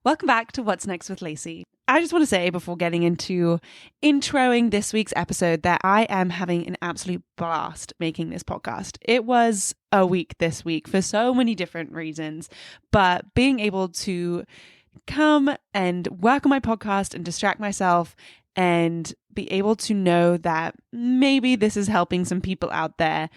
Welcome back to What's Next with Lacey. I just want to say before getting into introing this week's episode that I am having an absolute blast making this podcast. It was a week this week for so many different reasons, but being able to come and work on my podcast and distract myself and be able to know that maybe this is helping some people out there,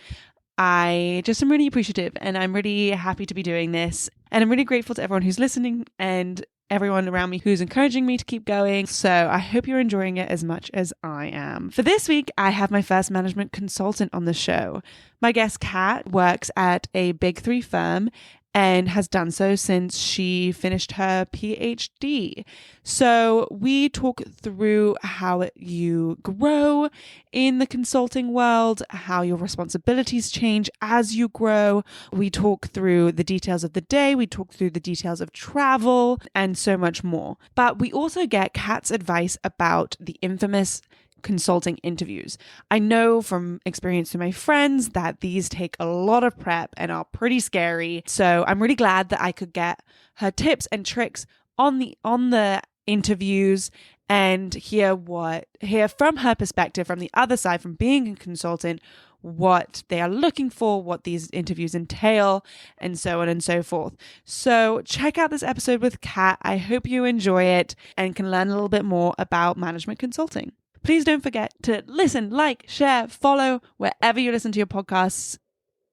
I just am really appreciative and I'm really happy to be doing this. And I'm really grateful to everyone who's listening and everyone around me who's encouraging me to keep going. So I hope you're enjoying it as much as I am. For this week, I have my first management consultant on the show. My guest, Kat, works at a Big Three firm and has done so since she finished her PhD. So we talk through how you grow in the consulting world, how your responsibilities change as you grow. We talk through the details of the day, we talk through the details of travel, and so much more. But we also get Kat's advice about the infamous consulting interviews. I know from experience with my friends that these take a lot of prep and are pretty scary. So I'm really glad that I could get her tips and tricks on the interviews and hear from her perspective, from the other side, from being a consultant, what they are looking for, what these interviews entail, and so on and so forth. So check out this episode with Kat. I hope you enjoy it and can learn a little bit more about management consulting. Please don't forget to listen, like, share, follow wherever you listen to your podcasts.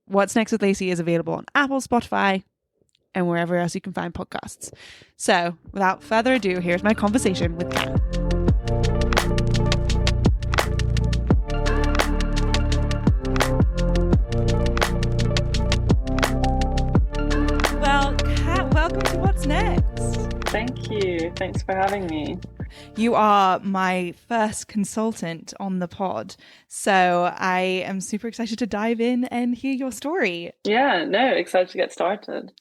What's Next with Lacey is available on Apple, Spotify, and wherever else you can find podcasts. So without further ado, here's my conversation with Kat. Well, Kat, welcome to What's Next. Thank you. Thanks for having me. You are my first consultant on the pod, so I am super excited to dive in and hear your story. Yeah, no, excited to get started.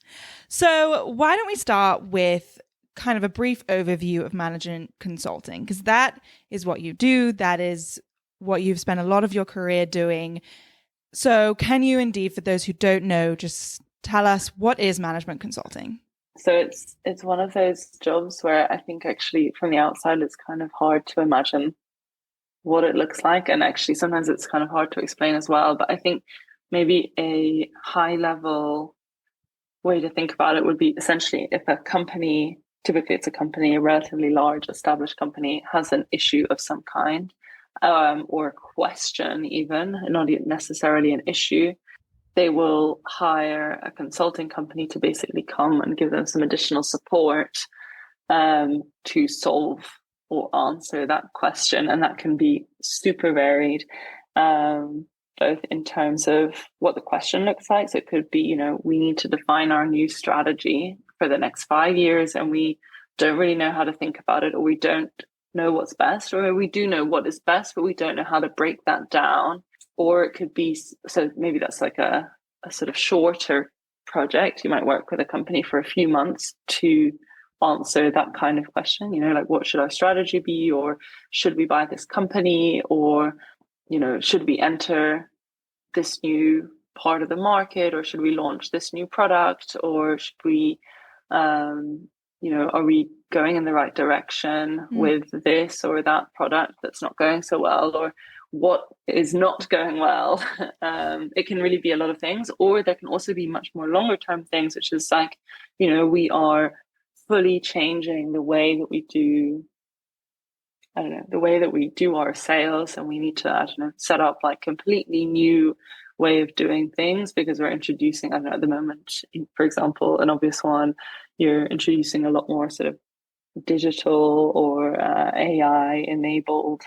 So why don't we start with kind of a brief overview of management consulting, because that is what you do. That is what you've spent a lot of your career doing. So can you indeed, for those who don't know, just tell us what is management consulting? So it's one of those jobs where I think actually from the outside it's kind of hard to imagine what it looks like, and actually sometimes it's kind of hard to explain as well. But I think maybe a high level way to think about it would be essentially if a company, typically it's a company, a relatively large established company, has an issue of some kind, or a question even, not necessarily an issue, they will hire a consulting company to basically come and give them some additional support to solve or answer that question. And that can be super varied, both in terms of what the question looks like. So it could be, we need to define our new strategy for the next 5 years and we don't really know how to think about it, or we don't know what's best, or we do know what is best, but we don't know how to break that down. Or it could be, so maybe that's like a sort of shorter project. You might work with a company for a few months to answer that kind of question, like what should our strategy be? Or should we buy this company? Or, should we enter this new part of the market? Or should we launch this new product? Or should we, are we going in the right direction with this or that product that's not going so well? Or what is not going well? It can really be a lot of things, or there can also be much more longer term things, which is like, we are fully changing the way that we do, the way that we do our sales, and we need to, set up like completely new way of doing things because we're introducing, at the moment, for example, an obvious one, you're introducing a lot more sort of digital or AI enabled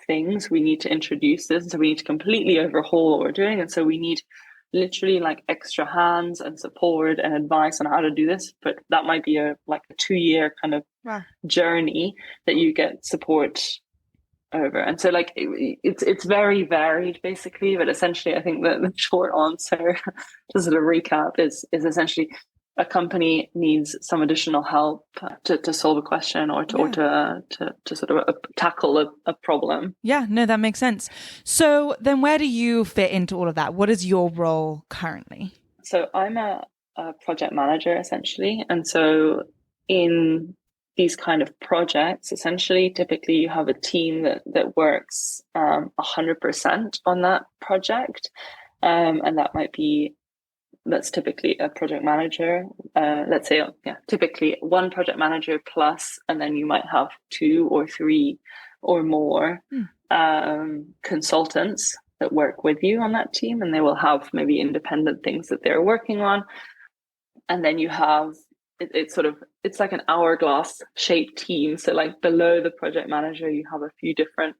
things. We need to introduce this, so we need to completely overhaul what we're doing, and so we need literally like extra hands and support and advice on how to do this. But that might be a 2-year kind of journey that you get support over. And so like it's very varied basically, but essentially I think that the short answer to sort of recap is essentially a company needs some additional help to solve a question or to sort of tackle a problem. Yeah, no, that makes sense. So then where do you fit into all of that? What is your role currently? So I'm a project manager essentially. And so in these kind of projects, essentially, typically you have a team that works 100% on that project. And that's typically a project manager. Let's say, typically one project manager plus, and then you might have 2 or 3 or more consultants that work with you on that team, and they will have maybe independent things that they're working on. And then you have it's like an hourglass shaped team. So like below the project manager, you have a few different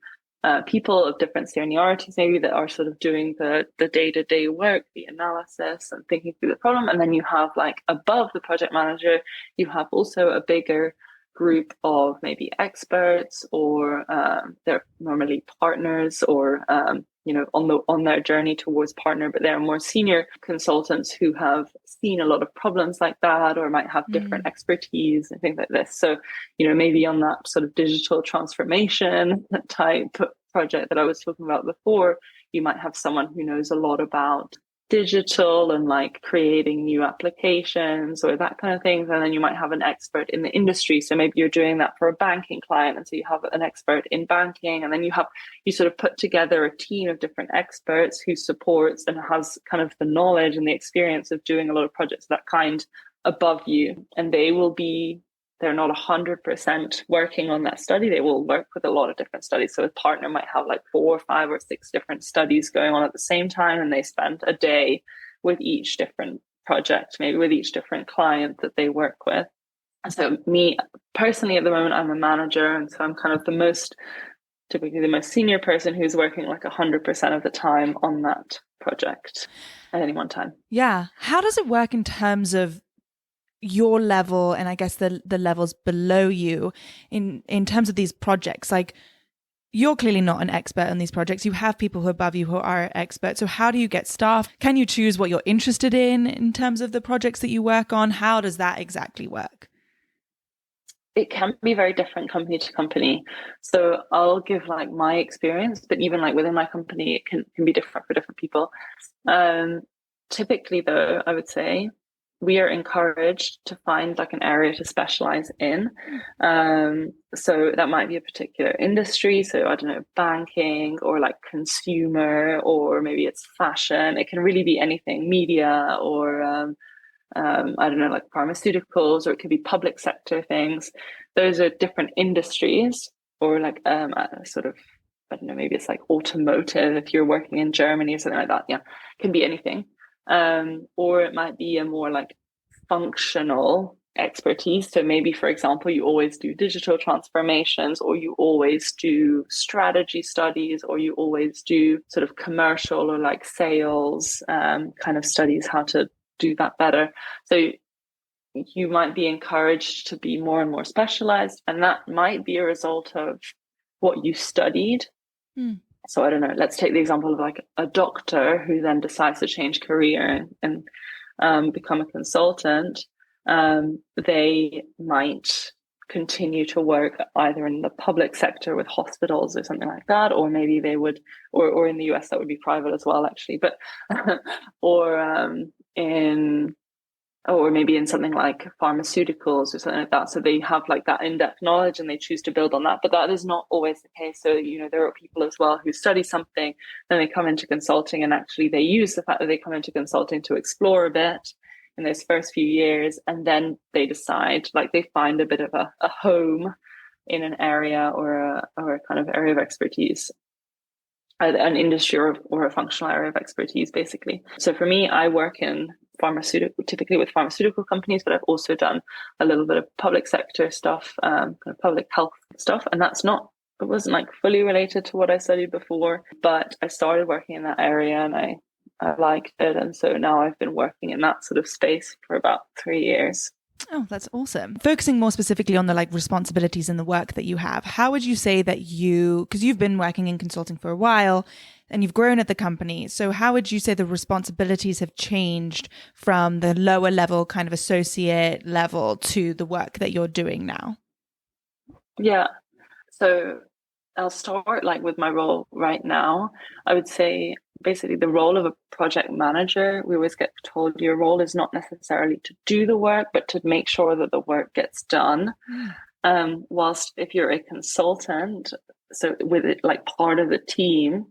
people of different seniorities maybe that are sort of doing the day-to-day work, the analysis and thinking through the problem. And then you have like above the project manager, you have also a bigger group of maybe experts, or they're normally partners, or on their journey towards partner, but they're more senior consultants who have seen a lot of problems like that, or might have different expertise and things like this. So, maybe on that sort of digital transformation type project that I was talking about before, you might have someone who knows a lot about digital and like creating new applications or that kind of things. And then you might have an expert in the industry. So maybe you're doing that for a banking client. And so you have an expert in banking, and then you sort of put together a team of different experts who supports and has kind of the knowledge and the experience of doing a lot of projects of that kind above you. And they're not 100% working on that study. They will work with a lot of different studies. So a partner might have like 4 or 5 or 6 different studies going on at the same time, and they spend a day with each different project, maybe with each different client that they work with. And so me personally, at the moment, I'm a manager, and so I'm kind of typically the most senior person who's working like 100% of the time on that project at any one time. Yeah. How does it work in terms of your level and I guess the levels below you in terms of these projects? Like, you're clearly not an expert on these projects. You have people who are above you who are experts. So how do you get staff? Can you choose what you're interested in terms of the projects that you work on? How does that exactly work? It can be very different company to company. So I'll give like my experience, but even like within my company, it can be different for different people. Typically though, I would say we are encouraged to find like an area to specialize in. So that might be a particular industry. So I don't know, banking or like consumer, or maybe it's fashion. It can really be anything, media, or I don't know, like pharmaceuticals, or it could be public sector things. Those are different industries, or like sort of, I don't know, maybe it's like automotive if you're working in Germany or something like that. Yeah, it can be anything. Or it might be a more like functional expertise. So maybe, for example, you always do digital transformations, or you always do strategy studies, or you always do sort of commercial or like sales kind of studies, how to do that better. So you might be encouraged to be more and more specialized, and that might be a result of what you studied. So I don't know, let's take the example of like a doctor who then decides to change career and become a consultant. They might continue to work either in the public sector with hospitals or something like that, or maybe they would, or in the US that would be private as well, actually, but or maybe in something like pharmaceuticals or something like that. So they have like that in-depth knowledge and they choose to build on that. But that is not always the case. So, there are people as well who study something, then they come into consulting, and actually they use the fact that they come into consulting to explore a bit in those first few years. And then they decide, like they find a bit of a home in an area or a kind of area of expertise, an industry or a functional area of expertise, basically. So for me, I work in typically with pharmaceutical companies, but I've also done a little bit of public sector stuff, kind of public health stuff. And it wasn't like fully related to what I studied before, but I started working in that area and I liked it. And so now I've been working in that sort of space for about 3 years. Oh, that's awesome. Focusing more specifically on the like responsibilities and the work that you have, how would you say that because you've been working in consulting for a while and you've grown at the company, so how would you say the responsibilities have changed from the lower level kind of associate level to the work that you're doing now? Yeah. So I'll start like with my role right now. I would say basically the role of a project manager, we always get told your role is not necessarily to do the work, but to make sure that the work gets done. Whilst if you're a consultant, so with it like part of the team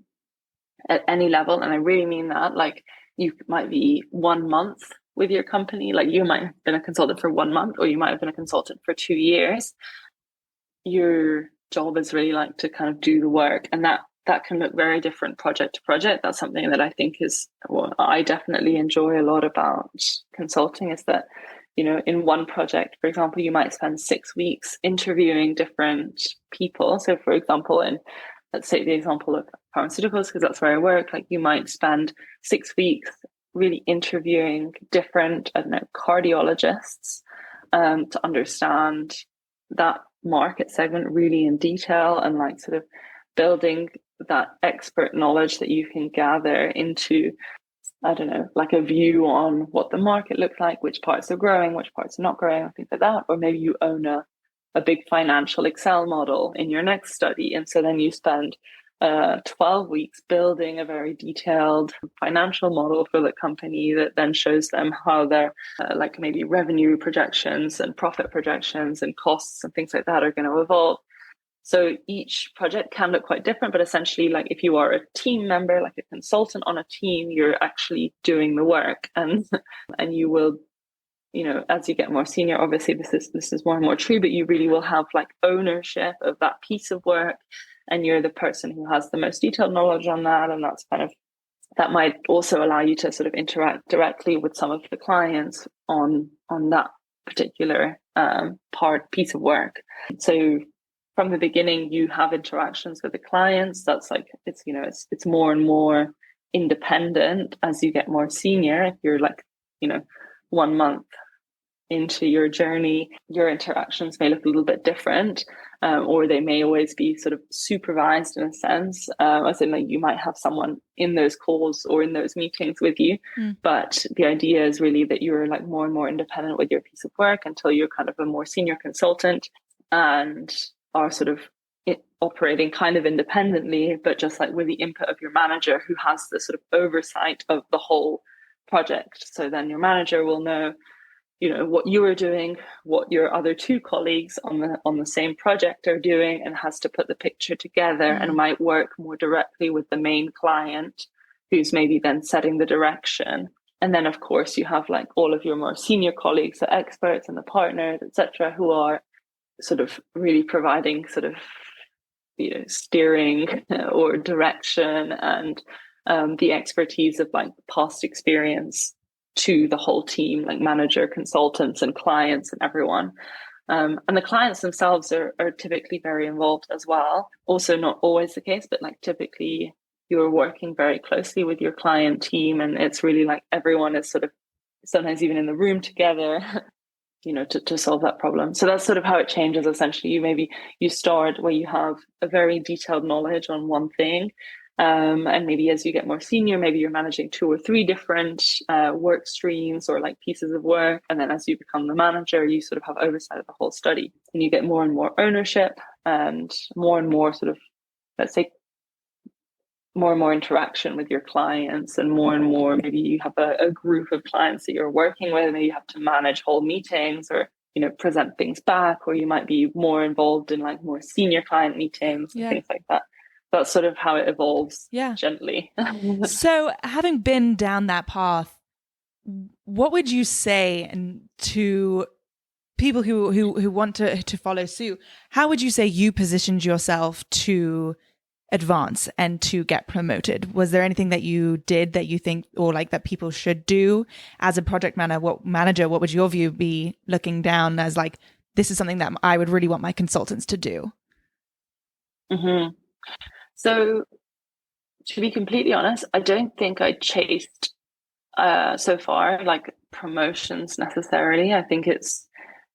at any level, and I really mean that, like you might be 1 month with your company, like you might have been a consultant for 1 month, or you might have been a consultant for 2 years. Your job is really like to kind of do the work, and that can look very different project to project. That's something that I think is what I definitely enjoy a lot about consulting, is that, you know, in one project, for example, you might spend 6 weeks interviewing different people. So for example, in, let's take the example of pharmaceuticals, because that's where I work, like you might spend 6 weeks really interviewing different, I don't know, cardiologists to understand that market segment really in detail, and like sort of building that expert knowledge that you can gather into, I don't know, like a view on what the market looks like, which parts are growing, which parts are not growing, things like that. Or maybe you own a big financial Excel model in your next study. And so then you spend 12 weeks building a very detailed financial model for the company that then shows them how their like maybe revenue projections and profit projections and costs and things like that are going to evolve. So each project can look quite different, but essentially, like if you are a team member, like a consultant on a team, you're actually doing the work, and you will, you know, as you get more senior, obviously this is more and more true, but you really will have like ownership of that piece of work, and you're the person who has the most detailed knowledge on that, and that's kind of, that might also allow you to sort of interact directly with some of the clients on that particular piece of work. So from the beginning, you have interactions with the clients. That's like, it's, you know, it's more and more independent as you get more senior. If you're like, you know, 1 month into your journey, your interactions may look a little bit different, or they may always be sort of supervised in a sense, as in like you might have someone in those calls or in those meetings with you. But the idea is really that you're like more and more independent with your piece of work until you're kind of a more senior consultant and are sort of operating kind of independently, but just like with the input of your manager, who has the sort of oversight of the whole project. So then your manager will know, you know, what you are doing, what your other 2 colleagues on the same project are doing, and has to put the picture together, and might work more directly with the main client, who's maybe then setting the direction. And then of course you have like all of your more senior colleagues, the experts and the partners, etc., who are sort of really providing sort of, you know, steering or direction and the expertise of like past experience to the whole team, like manager, consultants and clients and everyone. And the clients themselves are typically very involved as well. Also not always the case, but like typically you're working very closely with your client team, and it's really like everyone is sort of sometimes even in the room together, you know, to solve that problem. So that's sort of how it changes. Essentially, you start where you have a very detailed knowledge on one thing, and maybe as you get more senior, maybe you're managing 2 or 3 different work streams or like pieces of work, and then as you become the manager, you sort of have oversight of the whole study, and you get more and more ownership and more sort of, let's say, more and more interaction with your clients, and more maybe you have a group of clients that you're working with, and maybe you have to manage whole meetings or, you know, present things back, or you might be more involved in like more senior client meetings and things like that. That's sort of how it evolves gently. So having been down that path, what would you say to people who want to follow suit? How would you say you positioned yourself to advance and to get promoted? Was there anything that you did that you think, or like that people should do as a project manager? What would your view be looking down as like, this is something that I would really want my consultants to do? So to be completely honest, I don't think I chased so far like promotions necessarily. I think it's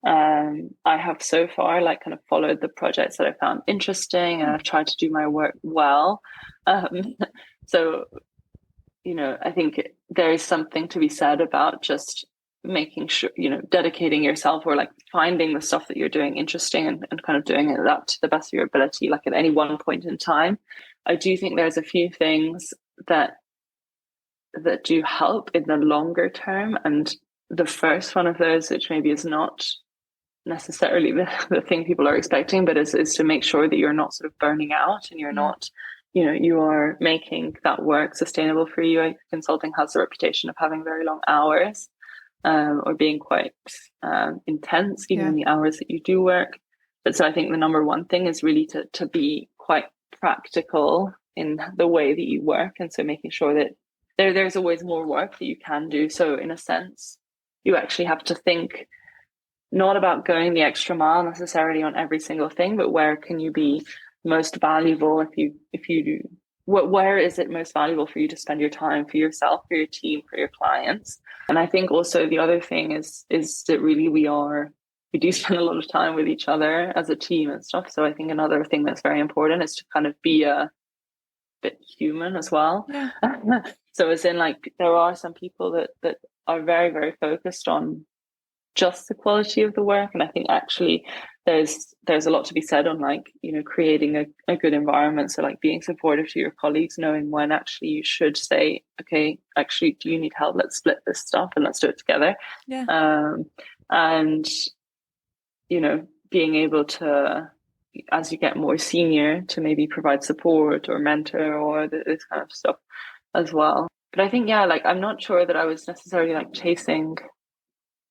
I have so far like kind of followed the projects that I found interesting, and I've tried to do my work well. So, you know, I think there is something to be said about just making sure, you know, dedicating yourself, or like finding the stuff that you're doing interesting, and kind of doing it up to the best of your ability, like at any one point in time. I do think there's a few things that do help in the longer term, and the first one of those, which maybe is not necessarily the thing people are expecting, but is to make sure that you're not sort of burning out and you're not, you are making that work sustainable for you. Consulting has the reputation of having very long hours, or being quite intense, even in the hours that you do work. But so I think the number one thing is really to be quite practical in the way that you work. And so making sure that there's always more work that you can do. So in a sense, you actually have to think not about going the extra mile necessarily on every single thing, but where can you be most valuable if you do, where is it most valuable for you to spend your time, for yourself, for your team, for your clients. And I think also the other thing is that really we do spend a lot of time with each other as a team and stuff. So I think another thing that's very important is to kind of be a bit human as well. Yeah. So as in, like, there are some people that are very, very focused on just the quality of the work. And I think actually there's a lot to be said on, like, creating a good environment. So like being supportive to your colleagues, knowing when actually you should say, okay, actually, do you need help? Let's split this stuff and let's do it together. Yeah. And, being able to, as you get more senior, to maybe provide support or mentor or this kind of stuff as well. But I think, like, I'm not sure that I was necessarily like chasing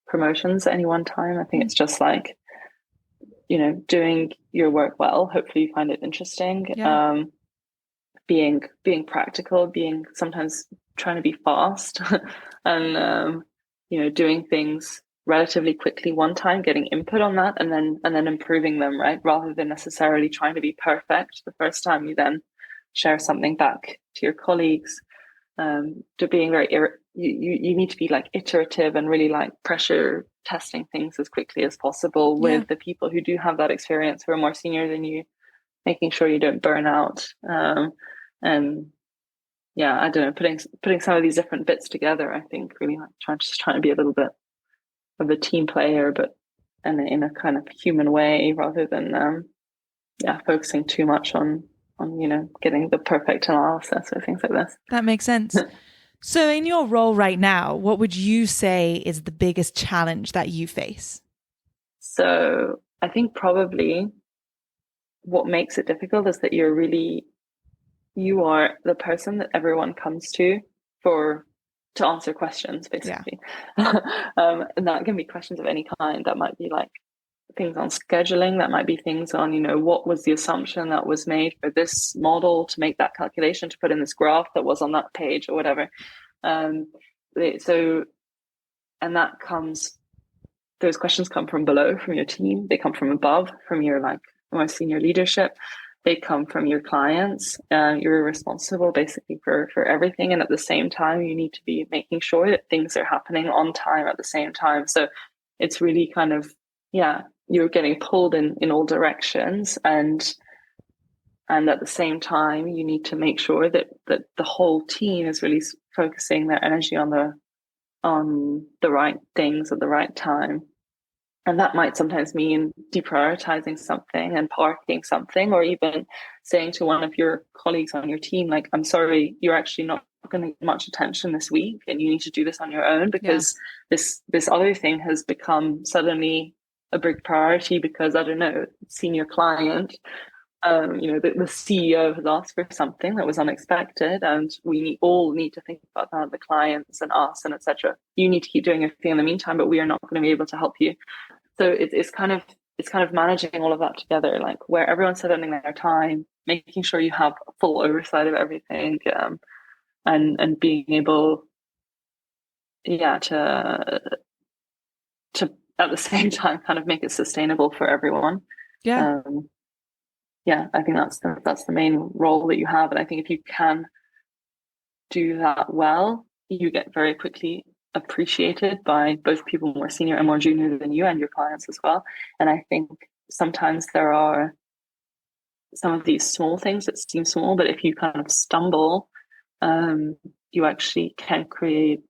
promotions at any one time. I think it's just like, doing your work well. Hopefully you find it interesting. Yeah. Being practical, being sometimes trying to be fast and doing things relatively quickly one time, getting input on that and then improving them, right? Rather than necessarily trying to be perfect the first time you then share something back to your colleagues. To being very you need to be like iterative and really like pressure testing things as quickly as possible with the people who do have that experience, who are more senior than you, making sure you don't burn out. And I don't know, putting some of these different bits together, I think really like trying to be a little bit of a team player, but in a kind of human way, rather than focusing too much on getting the perfect analysis or things like this. That makes sense. So in your role right now, what would you say is the biggest challenge that you face? So I think probably what makes it difficult is that you are the person that everyone comes to answer questions, basically. And that can be questions of any kind. That might be like things on scheduling, that might be things on, what was the assumption that was made for this model to make that calculation, to put in this graph that was on that page or whatever. Those questions come from below, from your team. They come from above, from your like more senior leadership. They come from your clients. You're responsible basically for everything. And at the same time, you need to be making sure that things are happening on time at the same time. So it's really kind of, you're getting pulled in all directions. And at the same time, you need to make sure that the whole team is really focusing their energy on the right things at the right time. And that might sometimes mean deprioritizing something and parking something, or even saying to one of your colleagues on your team, like, I'm sorry, you're actually not going to get much attention this week and you need to do this on your own, because this other thing has become suddenly a big priority because, I don't know, senior client, the CEO has asked for something that was unexpected, and we all need to think about that, the clients and us and etc. You need to keep doing everything in the meantime, but we are not going to be able to help you. So it's kind of managing all of that together, like where everyone's spending their time, making sure you have a full oversight of everything, and being able, to at the same time kind of make it sustainable for everyone. I think that's the main role that you have. And I think if you can do that well, you get very quickly appreciated by both people more senior and more junior than you, and your clients as well. And I think sometimes there are some of these small things that seem small, but if you kind of stumble, you actually can create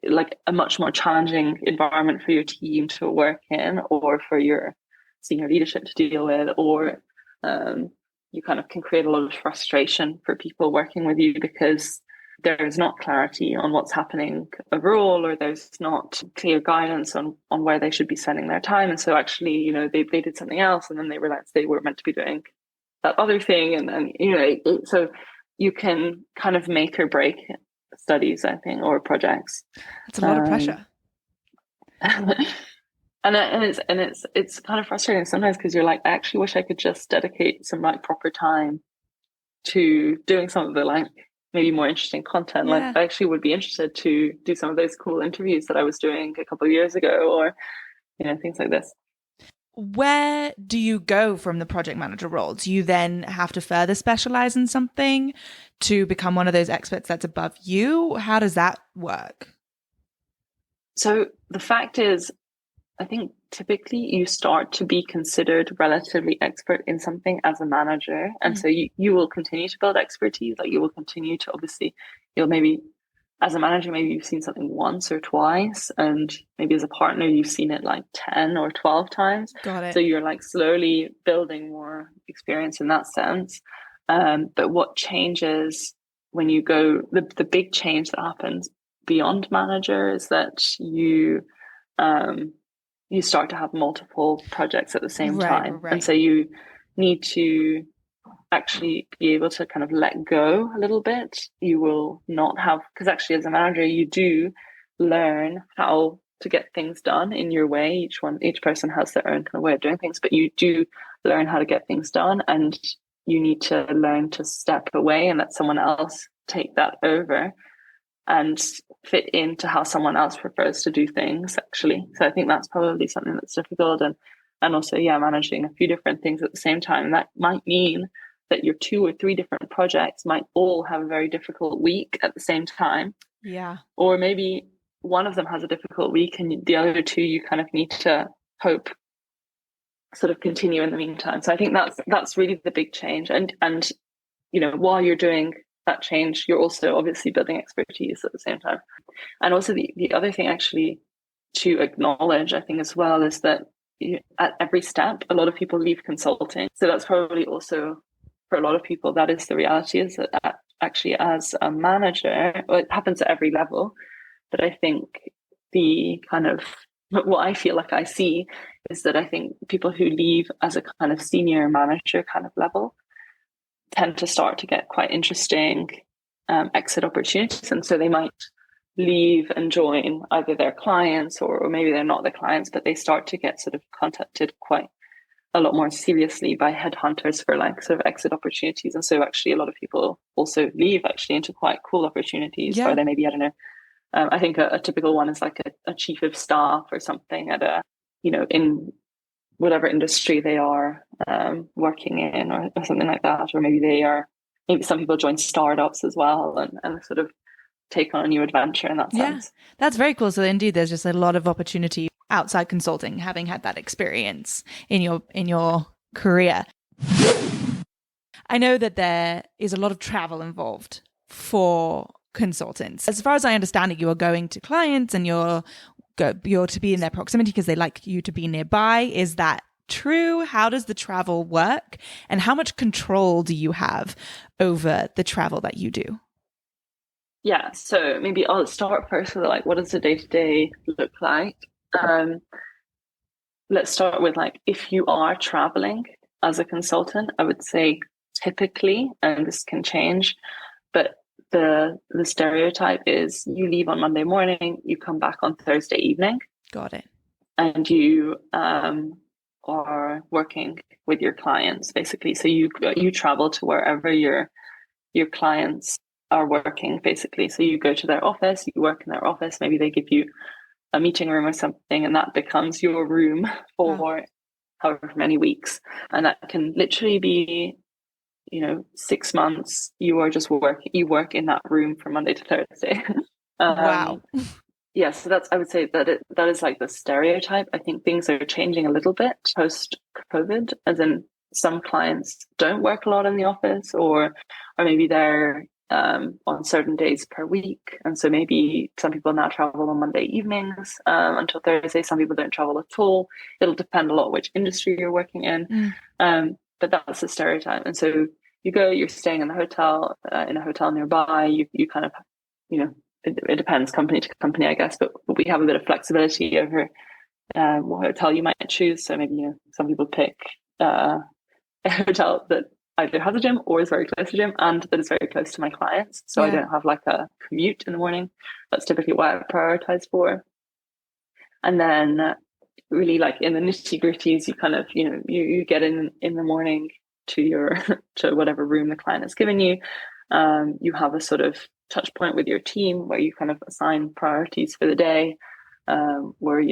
like a much more challenging environment for your team to work in, or for your senior leadership to deal with, or you kind of can create a lot of frustration for people working with you, because there's not clarity on what's happening overall, or there's not clear guidance on where they should be spending their time. And so actually, you know, they did something else, and then they realized they were meant to be doing that other thing. And you know, so you can kind of make or break studies, I think, or projects. It's a lot of pressure. And it's kind of frustrating sometimes, because you're like, I actually wish I could just dedicate some like proper time to doing some of the like maybe more interesting content. Yeah. Like I actually would be interested to do some of those cool interviews that I was doing a couple of years ago, or you know, things like this. Where do you go from the project manager role? Do you then have to further specialize in something to become one of those experts that's above you? How does that work? So the fact is, I think typically you start to be considered relatively expert in something as a manager. And so you will continue to build expertise. Like you will continue to, obviously, you'll maybe, as a manager, maybe you've seen something once or twice. And maybe as a partner, you've seen it like 10 or 12 times. Got it. So you're like slowly building more experience in that sense. But what changes when you go, the big change that happens beyond manager is that you start to have multiple projects at the same time. Right. And so you need to actually be able to kind of let go a little bit. You will not have, because actually as a manager, you do learn how to get things done in your way. Each person has their own kind of way of doing things, but you do learn how to get things done, and you need to learn to step away and let someone else take that over and fit into how someone else prefers to do things, actually. So I think that's probably something that's difficult. And also, yeah, managing a few different things at the same time. That might mean that your 2 or 3 different projects might all have a very difficult week at the same time. Yeah. Or maybe one of them has a difficult week and the other 2 you kind of need to hope sort of continue in the meantime. So I think that's really the big change. And you know, while you're doing that change, you're also obviously building expertise at the same time. And also the other thing actually to acknowledge, I think, as well, is that at every step, a lot of people leave consulting. So that's probably also, for a lot of people, that is the reality, is that actually as a manager, well, it happens at every level. But I think the kind of, what I feel like I see is that I think people who leave as a kind of senior manager kind of level tend to start to get quite interesting exit opportunities. And so they might leave and join either their clients, or maybe they're not the clients, but they start to get sort of contacted quite a lot more seriously by headhunters for like sort of exit opportunities. And so actually a lot of people also leave actually into quite cool opportunities where they maybe, I don't know, I think a typical one is like a chief of staff or something at a, you know, in whatever industry they are working in, or something like that. Or maybe some people join startups as well and sort of take on a new adventure in that sense. Yeah, that's very cool. So indeed, there's just a lot of opportunity outside consulting, having had that experience in your career. I know that there is a lot of travel involved for consultants. As far as I understand it, you are going to clients and you're to be in their proximity because they like you to be nearby. Is that true? How does the travel work? And how much control do you have over the travel that you do? Yeah, so maybe I'll start first with like, what does the day-to-day look like? Let's start with like, if you are traveling as a consultant, I would say typically, and this can change, but the stereotype is you leave on Monday morning, you come back on Thursday evening. Got it. And you are working with your clients, basically. So you travel to wherever your clients are working, basically. So you go to their office, you work in their office, maybe they give you a meeting room or something, and that becomes your room for however many weeks. And that can literally be, 6 months. You are just you work in that room from Monday to Thursday. Wow. Yeah, so I would say that is like the stereotype. I think things are changing a little bit post-COVID, as in some clients don't work a lot in the office, or maybe they're on certain days per week. And so maybe some people now travel on Monday evenings until Thursday. Some people don't travel at all. It'll depend a lot which industry you're working in. But that's the stereotype. And so, you go, you're staying in the hotel, in a hotel nearby. You kind of, it depends company to company, I guess, but we have a bit of flexibility over what hotel you might choose. So maybe, some people pick a hotel that either has a gym or is very close to gym and that is very close to my clients. So I don't have like a commute in the morning. That's typically what I prioritize for. And then really like in the nitty gritties, you kind of, you get in the morning to your, to whatever room the client has given you. You have a sort of touch point with your team where you kind of assign priorities for the day. Where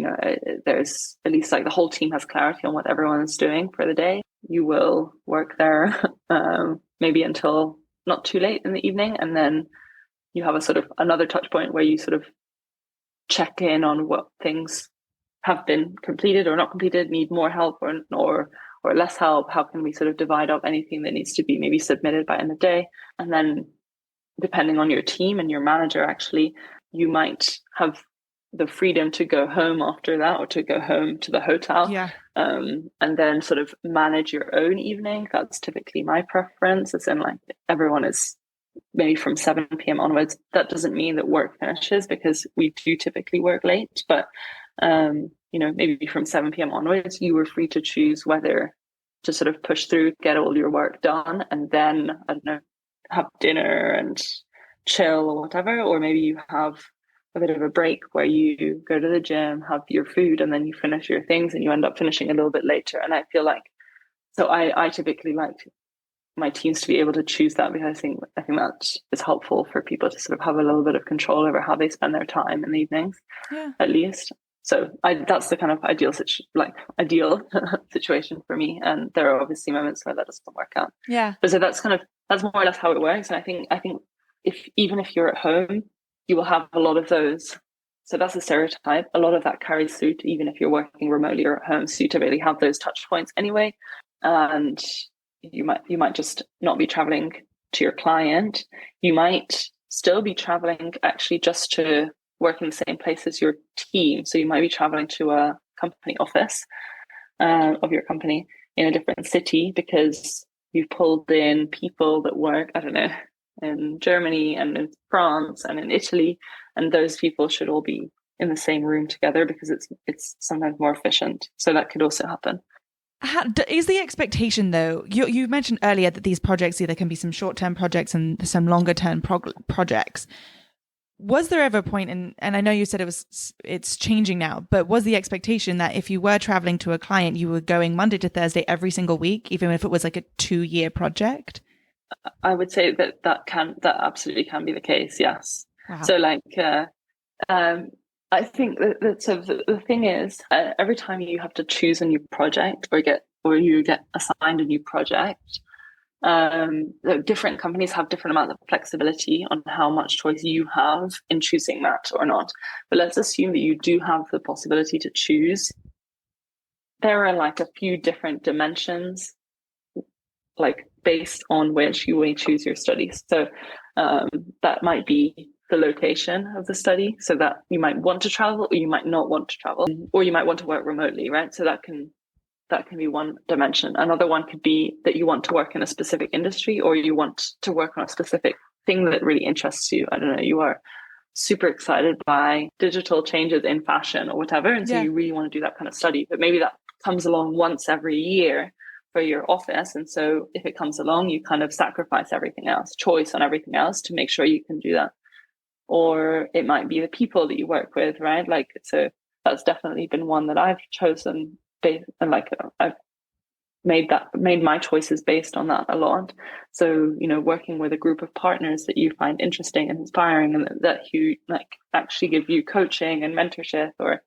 there's at least like the whole team has clarity on what everyone is doing for the day. You will work there maybe until not too late in the evening, and then you have a sort of another touch point where you sort of check in on what things have been completed or not completed, need more help or less help. How can we sort of divide up anything that needs to be maybe submitted by end of day? And then depending on your team and your manager, actually, you might have the freedom to go home after that or to go home to the hotel and then sort of manage your own evening. That's typically my preference, as in like everyone is maybe from 7 p.m. onwards. That doesn't mean that work finishes, because we do typically work late, but maybe from 7 p.m. onwards, you were free to choose whether to sort of push through, get all your work done, and then, I don't know, have dinner and chill or whatever, or maybe you have a bit of a break where you go to the gym, have your food, and then you finish your things and you end up finishing a little bit later. And I feel like, so I typically like my teams to be able to choose that, because I think that is helpful for people to sort of have a little bit of control over how they spend their time in the evenings, at least. So that's the kind of ideal situation for me. And there are obviously moments where that doesn't work out. Yeah. But so that's more or less how it works. And I think even if you're at home, you will have a lot of those. So that's a stereotype. A lot of that carries through to even if you're working remotely or at home. So you typically have those touch points anyway. And you might just not be traveling to your client. You might still be traveling actually just to work in the same place as your team. So you might be traveling to a company office of your company in a different city, because you've pulled in people that work, I don't know, in Germany and in France and in Italy, and those people should all be in the same room together, because it's sometimes more efficient. So that could also happen. Is the expectation, though, you mentioned earlier that these projects either can be some short-term projects and some longer-term projects. Was there ever a point and I know you said it's changing now, but was the expectation that if you were traveling to a client, you were going Monday to Thursday every single week, even if it was like a 2-year project? I would say that absolutely can be the case. Yes. Wow. So like, I think that so the thing is, every time you have to choose a new project or you get assigned a new project, different companies have different amount of flexibility on how much choice you have in choosing that or not. But let's assume that you do have the possibility to choose. There are like a few different dimensions, like based on which you may choose your studies. So that might be the location of the study, so that you might want to travel or you might not want to travel, or you might want to work remotely, right? So that can be one dimension. Another one could be that you want to work in a specific industry, or you want to work on a specific thing that really interests you. I don't know, you are super excited by digital changes in fashion or whatever, and so you really want to do that kind of study, but maybe that comes along once every year for your office, and so if it comes along, you kind of sacrifice everything else, choice on everything else to make sure you can do that. Or it might be the people that you work with, right? Like, so that's definitely been one that I've chosen based, and like I've made my choices based on that a lot. So, working with a group of partners that you find interesting and inspiring, and that you like actually give you coaching and mentorship, or,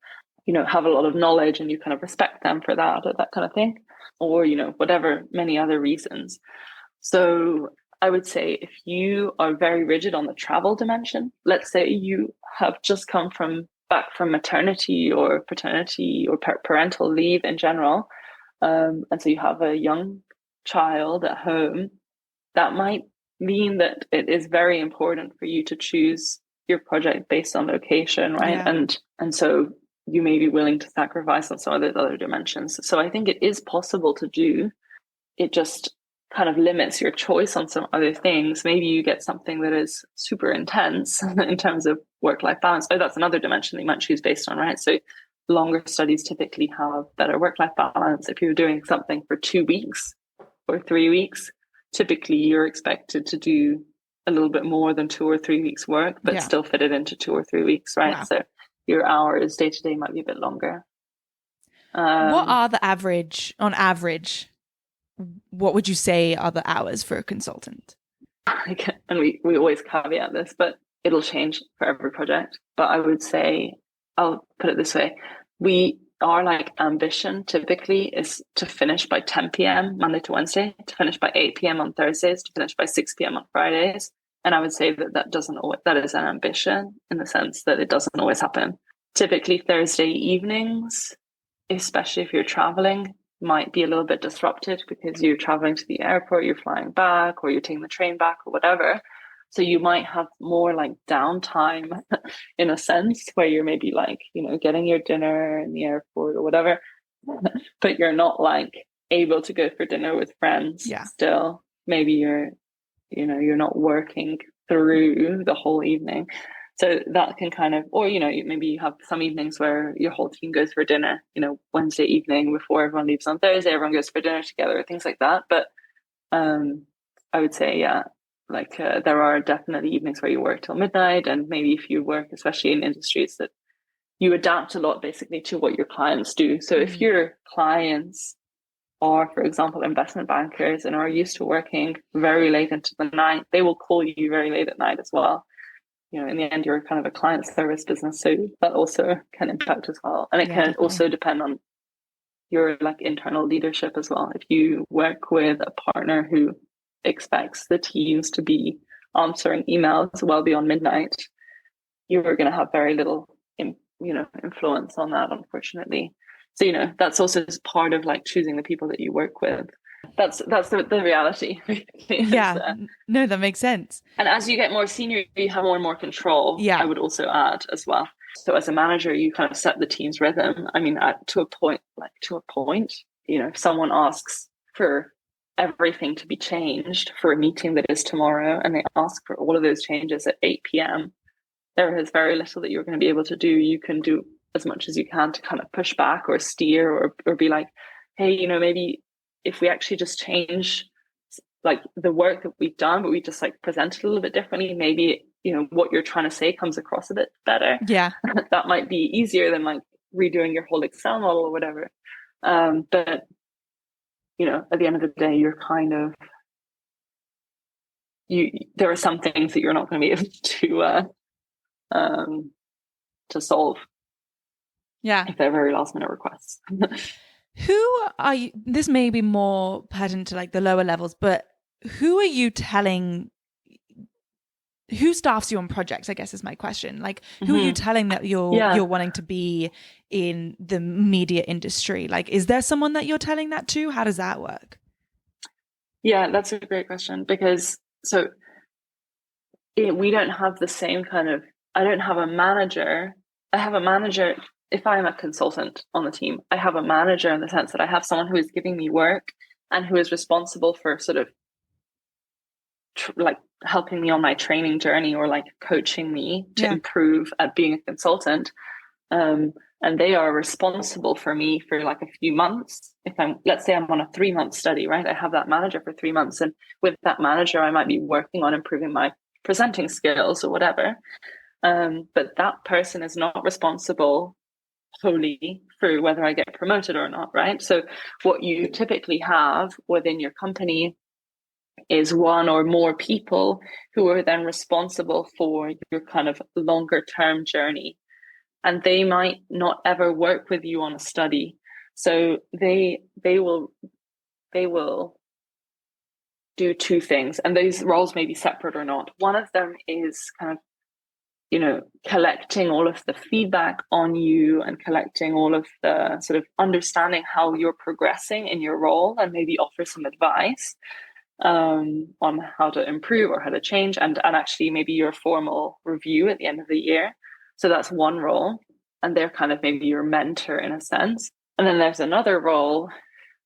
have a lot of knowledge and you kind of respect them for that, or that kind of thing, or, whatever, many other reasons. So I would say if you are very rigid on the travel dimension, let's say you have just come back from maternity or paternity or parental leave in general, and so you have a young child at home, that might mean that it is very important for you to choose your project based on location, right? Yeah. And so you may be willing to sacrifice on some of those other dimensions. So I think it is possible to do. It just kind of limits your choice on some other things. Maybe you get something that is super intense in terms of work-life balance. Oh, that's another dimension that you might choose based on, right? So longer studies typically have better work-life balance. If you're doing something for 2 weeks or 3 weeks, typically you're expected to do a little bit more than 2 or 3 weeks work, but still fit it into 2 or 3 weeks, right? Wow. So your hours day to day might be a bit longer. What are the average, on average, what would you say are the hours for a consultant? And we always caveat this, but it'll change for every project. But I would say, I'll put it this way. Our like ambition typically is to finish by 10 p.m. Monday to Wednesday, to finish by 8 p.m. on Thursdays, to finish by 6 p.m. on Fridays. And I would say that is an ambition in the sense that it doesn't always happen. Typically Thursday evenings, especially if you're traveling, might be a little bit disrupted because you're traveling to the airport, you're flying back, or you're taking the train back or whatever. So you might have more like downtime in a sense where you're maybe like, getting your dinner in the airport or whatever, but you're not like able to go for dinner with friends still. Maybe you're not working through the whole evening. So that can kind of, or, maybe you have some evenings where your whole team goes for dinner, Wednesday evening before everyone leaves on Thursday, everyone goes for dinner together, things like that. But I would say, there are definitely evenings where you work till midnight. And maybe if you work, especially in industries that you adapt a lot basically to what your clients do. So if your clients are, for example, investment bankers and are used to working very late into the night, they will call you very late at night as well. In the end, you're kind of a client service business, so that also can impact as well. And it can also depend on your like internal leadership as well. If you work with a partner who expects the teams to be answering emails well beyond midnight, you're going to have very little, influence on that, unfortunately. So, that's also part of like choosing the people that you work with. That's the reality. No, that makes sense. And as you get more senior, you have more and more control. I would also add as well. So as a manager, you kind of set the team's rhythm. I mean, to a point, if someone asks for everything to be changed for a meeting that is tomorrow, and they ask for all of those changes at 8 p.m., there is very little that you're going to be able to do. You can do as much as you can to kind of push back or steer or be like, hey, maybe if we actually just change like the work that we've done, but we just like present it a little bit differently, maybe, what you're trying to say comes across a bit better. Yeah. That might be easier than like redoing your whole Excel model or whatever. But, at the end of the day, you're kind of, there are some things that you're not going to be able to solve. Yeah. If they're very last minute requests. Who are you? This may be more pertinent to like the lower levels, but who are you telling? Who staffs you on projects, I guess is my question. Like, who are you telling that you're wanting to be in the media industry? Like, is there someone that you're telling that to? How does that work? Yeah, that's a great question because we don't have the same kind of, I don't have a manager. I have a manager. If I'm a consultant on the team, I have a manager in the sense that I have someone who is giving me work and who is responsible for sort of like helping me on my training journey or like coaching me to improve at being a consultant. And they are responsible for me for like a few months. Let's say I'm on a 3-month study, right? I have that manager for 3 months. And with that manager, I might be working on improving my presenting skills or whatever. But that person is not responsible wholly for whether I get promoted or not, right? So what you typically have within your company is one or more people who are then responsible for your kind of longer term journey. And they might not ever work with you on a study. So they will do two things. And those roles may be separate or not. One of them is kind of collecting all of the feedback on you and collecting all of the sort of understanding how you're progressing in your role and maybe offer some advice on how to improve or how to change and actually maybe your formal review at the end of the year. So that's one role. And they're kind of maybe your mentor in a sense. And then there's another role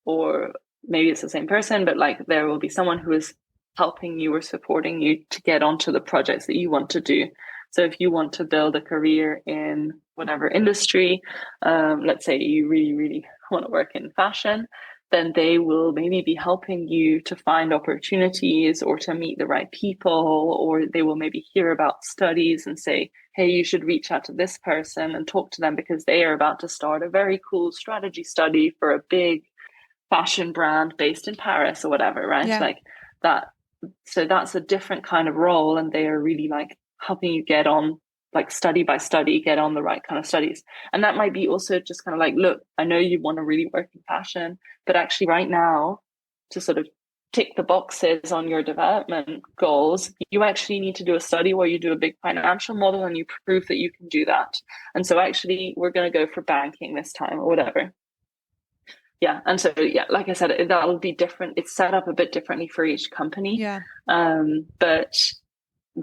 or maybe it's the same person, but like there will be someone who is helping you or supporting you to get onto the projects that you want to do. So if you want to build a career in whatever industry, let's say you really, really want to work in fashion, then they will maybe be helping you to find opportunities or to meet the right people, or they will maybe hear about studies and say, hey, you should reach out to this person and talk to them because they are about to start a very cool strategy study for a big fashion brand based in Paris or whatever, right? Yeah. Like that. So that's a different kind of role, and they are really like helping you get on, like study by study, get on the right kind of studies. And that might be also just kind of like, look, I know you want to really work in fashion, but actually right now, to sort of tick the boxes on your development goals, you actually need to do a study where you do a big financial model and you prove that you can do that. And so actually we're going to go for banking this time or whatever. Yeah. And so, yeah, like I said, that'll be different. It's set up a bit differently for each company. Yeah. But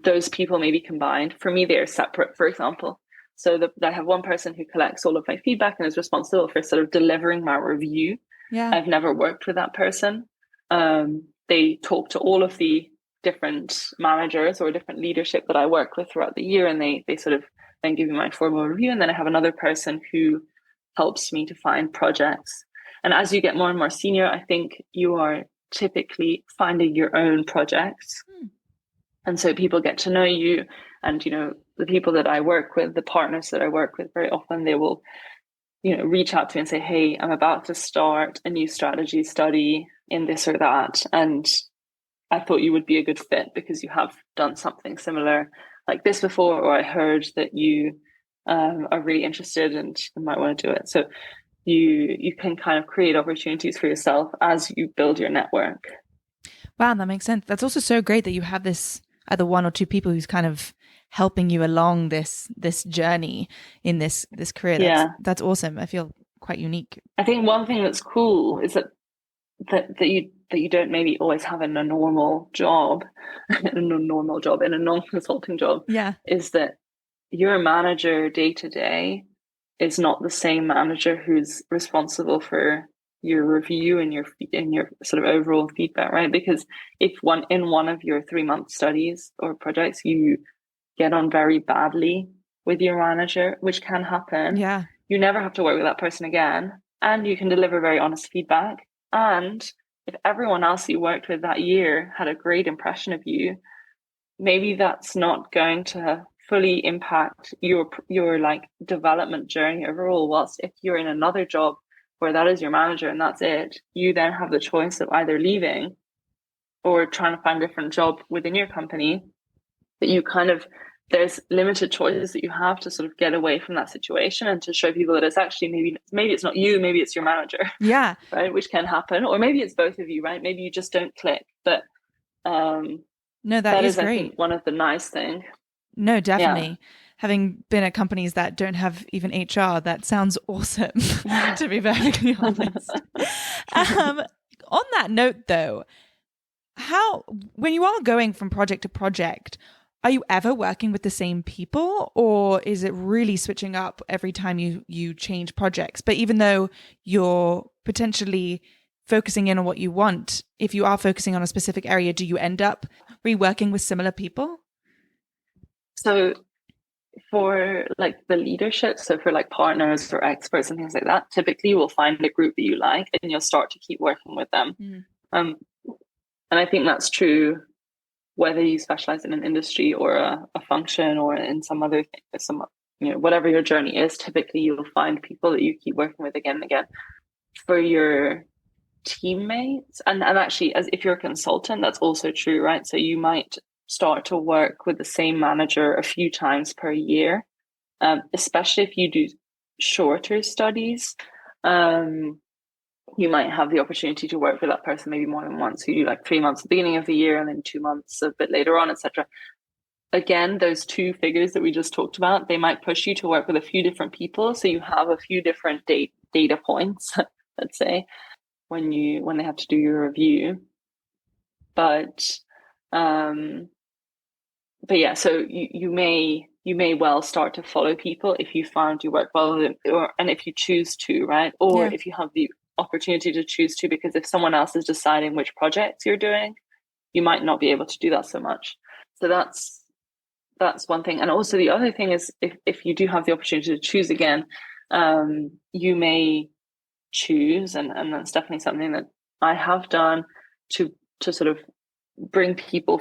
those people may be combined. For me, they're separate, for example. So I have one person who collects all of my feedback and is responsible for sort of delivering my review. Yeah. I've never worked with that person. They talk to all of the different managers or different leadership that I work with throughout the year, and they sort of then give me my formal review. And then I have another person who helps me to find projects. And as you get more and more senior, I think you are typically finding your own projects. And so people get to know you, and, you know, the people that I work with, the partners that I work with, very often they will, you know, reach out to me and say, hey, I'm about to start a new strategy study in this or that. And I thought you would be a good fit because you have done something similar like this before, or I heard that you are really interested and might want to do it. So you can kind of create opportunities for yourself as you build your network. Wow, that makes sense. That's also so great that you have this either one or two people who's kind of helping you along this journey in this career. That's awesome. I feel quite unique. I think one thing that's cool is that you don't maybe always have in a normal job, in a non-consulting job. Yeah, is that your manager day to day is not the same manager who's responsible for your review and your sort of overall feedback, right? Because if in one of your 3-month studies or projects you get on very badly with your manager, which can happen, you never have to work with that person again, and you can deliver very honest feedback. And if everyone else you worked with that year had a great impression of you, maybe that's not going to fully impact your like development journey overall. Whilst if you're in another job where that is your manager and that's it, you then have the choice of either leaving or trying to find a different job within your company. That you kind of, there's limited choices that you have to sort of get away from that situation and to show people that it's actually maybe it's not you, maybe it's your manager. Yeah. Right. Which can happen. Or maybe it's both of you, right? Maybe you just don't click. But no, that is great. I think one of the nice things. No, definitely. Yeah. Having been at companies that don't have even HR, that sounds awesome, to be perfectly honest. On that note, though, when you are going from project to project, are you ever working with the same people, or is it really switching up every time you change projects? But even though you're potentially focusing in on what you want, if you are focusing on a specific area, do you end up reworking with similar people? So for like the leadership, so for like partners or experts and things like that, typically you'll find a group that you like and you'll start to keep working with them. And I think that's true whether you specialize in an industry or a function or in some other thing, whatever your journey is. Typically you'll find people that you keep working with again and again. For your teammates, and actually, as if you're a consultant, that's also true, right? So you might start to work with the same manager a few times per year, especially if you do shorter studies. You might have the opportunity to work with that person maybe more than once. So you do like 3 months at the beginning of the year and then 2 months a bit later on, etc. Again, those two figures that we just talked about, they might push you to work with a few different people. So you have a few different data points, let's say, when they have to do your review. But yeah, so you may well start to follow people if you found you work well with them, and if you choose to, right? Or if you have the opportunity to choose to, because if someone else is deciding which projects you're doing, you might not be able to do that so much. So that's one thing. And also the other thing is, if you do have the opportunity to choose again, you may choose, and that's definitely something that I have done, to sort of bring people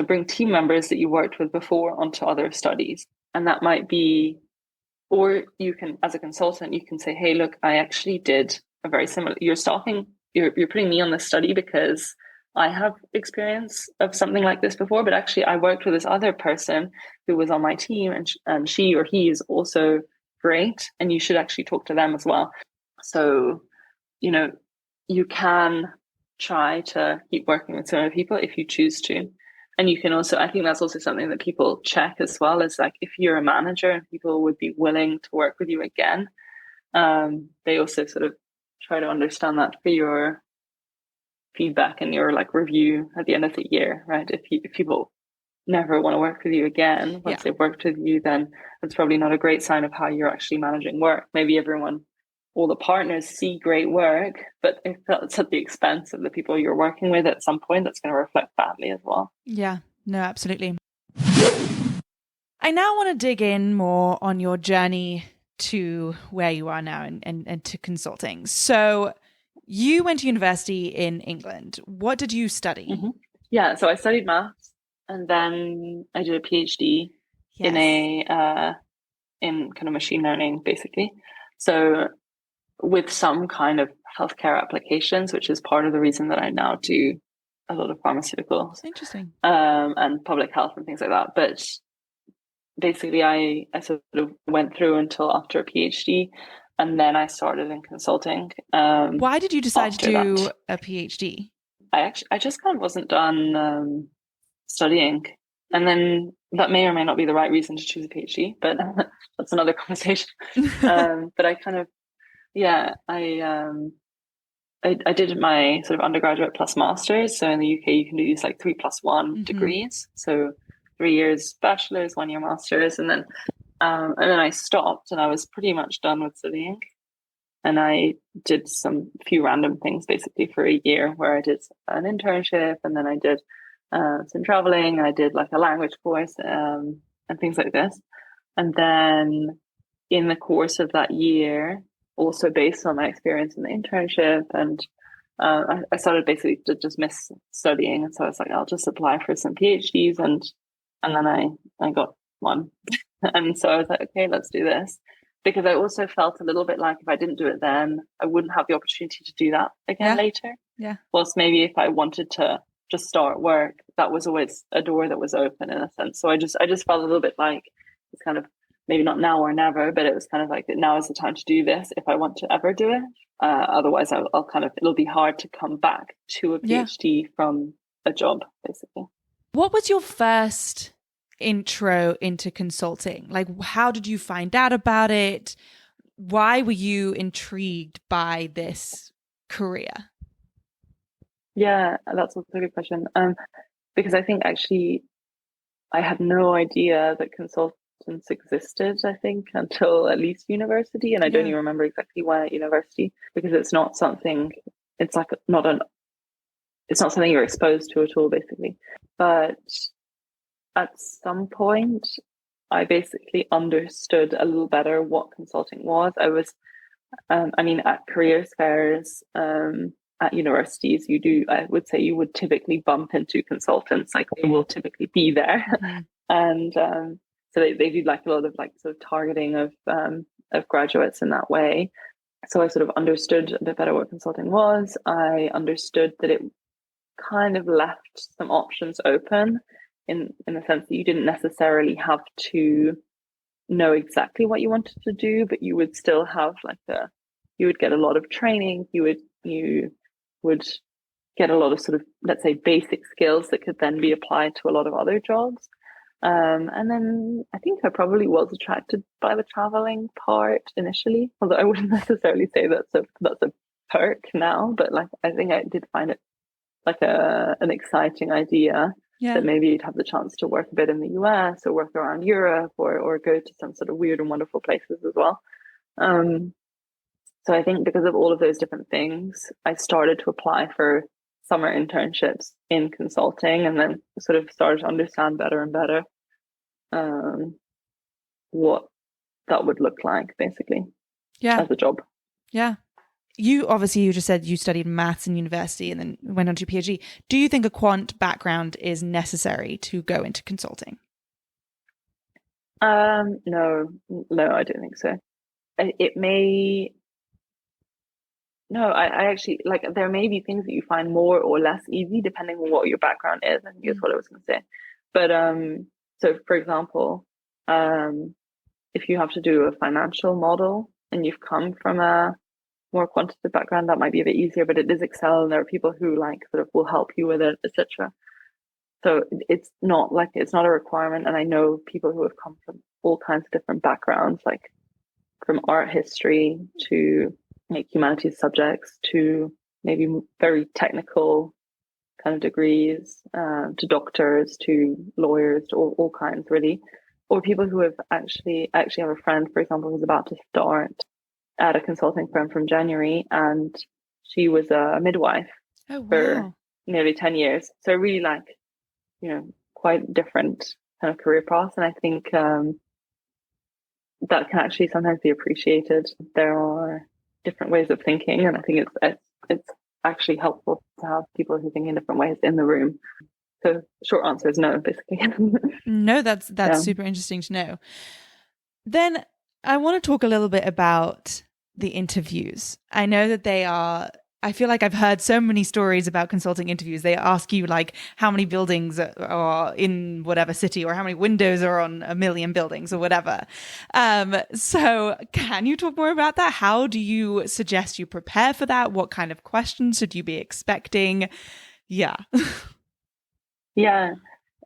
bring team members that you worked with before onto other studies. And that might be, or you can, as a consultant, you can say, hey, look, I actually did a very similar, you're putting me on this study because I have experience of something like this before, but actually I worked with this other person who was on my team, and she or he is also great, and you should actually talk to them as well. So, you can try to keep working with similar people if you choose to. And you can also, I think that's also something that people check as well, is like, if you're a manager and people would be willing to work with you again, they also sort of try to understand that for your feedback and your like review at the end of the year, right? If people never want to work with you again once they've worked with you, then it's probably not a great sign of how you're actually managing work. Maybe all the partners see great work, but if that's at the expense of the people you're working with at some point, that's going to reflect badly as well. Yeah, no, absolutely. I now want to dig in more on your journey to where you are now and to consulting. So you went to university in England. What did you study? Mm-hmm. Yeah, so I studied maths, and then I did a PhD in kind of machine learning, basically. So with some kind of healthcare applications, which is part of the reason that I now do a lot of pharmaceuticals. Interesting. And public health and things like that. But basically I sort of went through until after a PhD, and then I started in consulting. Why did you decide to do a PhD? I just kind of wasn't done studying. And then that may or may not be the right reason to choose a PhD, but that's another conversation. But I kind of, I did my sort of undergraduate plus masters. So in the UK, you can do these like 3+1 degrees. So 3 years bachelor's, 1 year master's, and then I stopped, and I was pretty much done with studying. And I did few random things basically for a year, where I did an internship, and then I did some traveling, and I did like a language course and things like this. And then in the course of that year, also based on my experience in the internship, and I started basically to just miss studying. And so I was like, I'll just apply for some PhDs, and then I got one. And so I was like, okay, let's do this. Because I also felt a little bit like if I didn't do it then, I wouldn't have the opportunity to do that again later. Yeah. Whilst maybe if I wanted to just start work, that was always a door that was open in a sense. So I just felt a little bit like it's kind of maybe not now or never, but it was kind of like now is the time to do this if I want to ever do it. Otherwise, I'll kind of, it'll be hard to come back to a PhD from a job, basically. What was your first intro into consulting? Like, how did you find out about it? Why were you intrigued by this career? Yeah, that's a good question. Because I think actually I had no idea that consultants existed, I think, until at least university. And I don't even remember exactly when at university, because it's not something, it's like it's not something you're exposed to at all, basically. But at some point, I basically understood a little better what consulting was. I was, at careers fairs, at universities, I would say you would typically bump into consultants, like they will typically be there. And so they do like a lot of like sort of targeting of graduates in that way. So I sort of understood a bit better what consulting was. I understood that it kind of left some options open in the sense that you didn't necessarily have to know exactly what you wanted to do, but you would still have you would get a lot of training. You would get a lot of sort of, let's say, basic skills that could then be applied to a lot of other jobs. And then I think I probably was attracted by the traveling part initially, although I wouldn't necessarily say that's a perk now, but like I think I did find it like an exciting idea that maybe you'd have the chance to work a bit in the US or work around Europe or go to some sort of weird and wonderful places as well. So I think because of all of those different things, I started to apply for summer internships in consulting, and then sort of started to understand better and better what that would look like, basically, as a job. Yeah. You just said you studied maths in university and then went on to your PhD. Do you think a quant background is necessary to go into consulting? No, I don't think so. It may. No, I actually like there may be things that you find more or less easy depending on what your background is, I think is what I was going to say. But so for example, if you have to do a financial model and you've come from a more quantitative background, that might be a bit easier, but it is Excel and there are people who like sort of will help you with it, etc. So it's not a requirement. And I know people who have come from all kinds of different backgrounds, like from art history to like humanities subjects to maybe very technical kind of degrees, to doctors, to lawyers, to all kinds really, or people who have actually have a friend, for example, who's about to start at a consulting firm from January, and she was a midwife for nearly 10 years. So really like, quite different kind of career path. And I think that can actually sometimes be appreciated. There are different ways of thinking, and I think it's actually helpful to have people who think in different ways in the room. So short answer is no, basically. No, that's super interesting to know. Then I want to talk a little bit about the interviews. I know that I feel like I've heard so many stories about consulting interviews. They ask you like how many buildings are in whatever city or how many windows are on a million buildings or whatever. So can you talk more about that? How do you suggest you prepare for that? What kind of questions should you be expecting? Yeah. Yeah.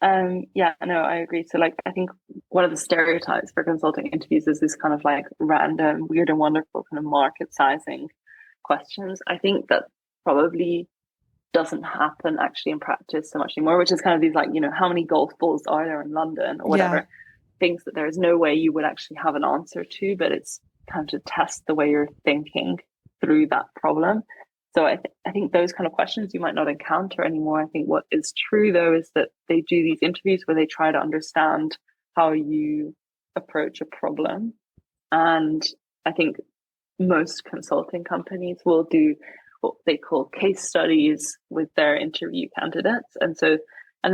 No, I agree. So like, I think one of the stereotypes for consulting interviews is this kind of like random, weird and wonderful kind of market sizing questions. I think that probably doesn't happen actually in practice so much anymore, which is kind of these like, how many golf balls are there in London or whatever, things that there is no way you would actually have an answer to, but it's kind of to test the way you're thinking through that problem. So I think those kind of questions you might not encounter anymore. I think what is true though is that they do these interviews where they try to understand how you approach a problem. And I think most consulting companies will do what they call case studies with their interview candidates. And